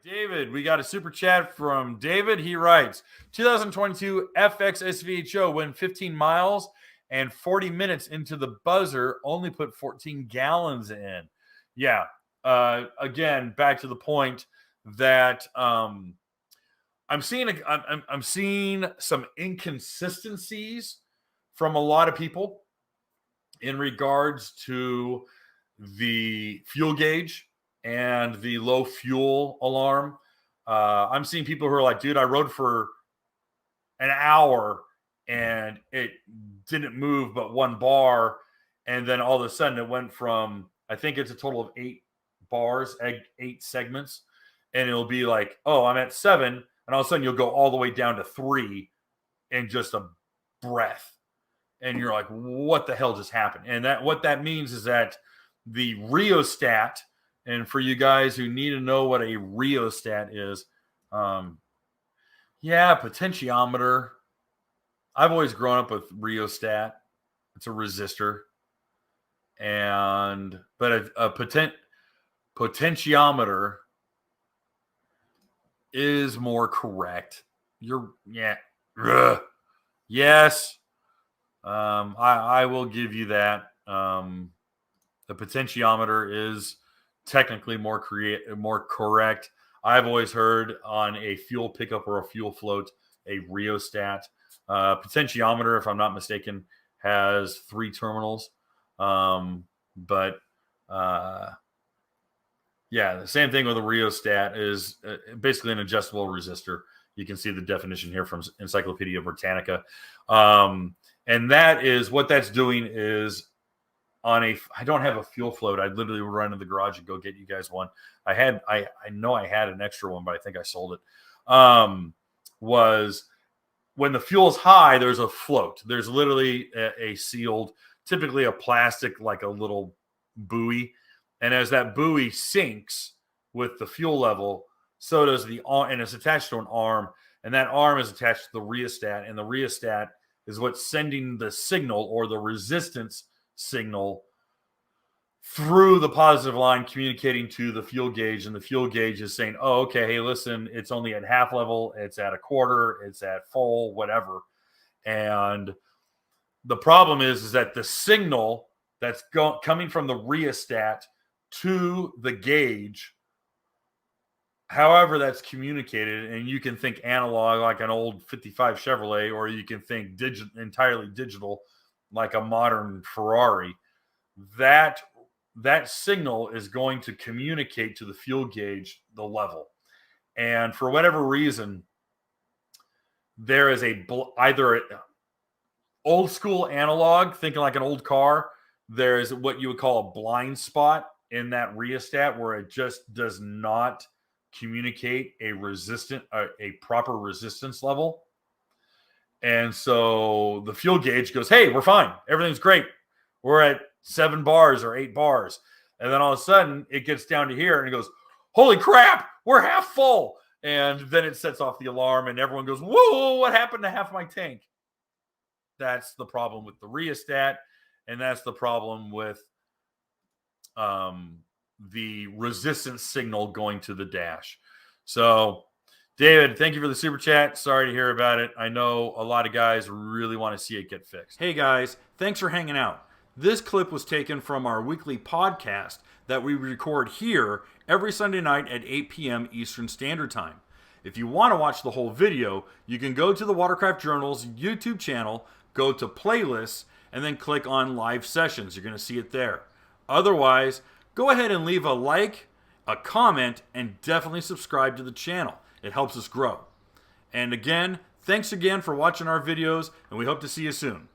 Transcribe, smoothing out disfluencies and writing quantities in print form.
David, we got a super chat from David. He writes, 2022 FX SVHO went 15 miles and 40 minutes into the buzzer, only put 14 gallons in. Yeah. Again, back to the point that I'm seeing some inconsistencies from a lot of people in regards to the fuel gauge and the low fuel alarm. I'm seeing people who are like, dude, I rode for an hour and it didn't move but one bar. And then all of a sudden it went from, I think it's a total of 8 bars, 8 segments. And it'll be like, oh, I'm at 7. And all of a sudden you'll go all the way down to 3 in just a breath. And you're like, what the hell just happened? And what that means is that the rheostat, and for you guys who need to know what a rheostat is, potentiometer. I've always grown up with rheostat. It's a resistor. But a potentiometer is more correct. Yes. I will give you that. The potentiometer is technically more correct. I've always heard on a fuel pickup or a fuel float, a rheostat. Potentiometer, if I'm not mistaken, has 3 terminals. The same thing with a rheostat is basically an adjustable resistor. You can see the definition here from Encyclopedia Britannica. And that is what that's doing is I don't have a fuel float. I literally would run to the garage and go get you guys one. I know I had an extra one, but I think I sold it. Was when the fuel's high, there's a float. There's literally a sealed, typically a plastic, like a little buoy. And as that buoy sinks with the fuel level, so does the arm, and it's attached to an arm. And that arm is attached to the rheostat. And the rheostat is what's sending the signal or the resistance signal through the positive line, communicating to the fuel gauge. And the fuel gauge is saying, oh, okay, hey, listen, it's only at half level, it's at a quarter, it's at full, whatever. And the problem is that the signal that's coming from the rheostat to the gauge, however that's communicated, and you can think analog like an old 55 Chevrolet, or you can think entirely digital like a modern Ferrari, that signal is going to communicate to the fuel gauge the level. And for whatever reason, there is either old school analog, thinking like an old car, there's what you would call a blind spot in that rheostat where it just does not communicate a proper resistance level. And so the fuel gauge goes, hey, we're fine. Everything's great. We're at 7 bars or 8 bars. And then all of a sudden it gets down to here and it goes, holy crap, we're half full. And then it sets off the alarm and everyone goes, whoa, what happened to half my tank? That's the problem with the rheostat. And that's the problem with the resistance signal going to the dash. So, David, thank you for the super chat. Sorry to hear about it. I know a lot of guys really want to see it get fixed. Hey, guys, thanks for hanging out. This clip was taken from our weekly podcast that we record here every Sunday night at 8 p.m. Eastern Standard Time. If you want to watch the whole video, you can go to the Watercraft Journal's YouTube channel, go to playlists, and then click on live sessions. You're going to see it there. Otherwise, go ahead and leave a like, a comment, and definitely subscribe to the channel. It helps us grow. And again, thanks again for watching our videos, and we hope to see you soon.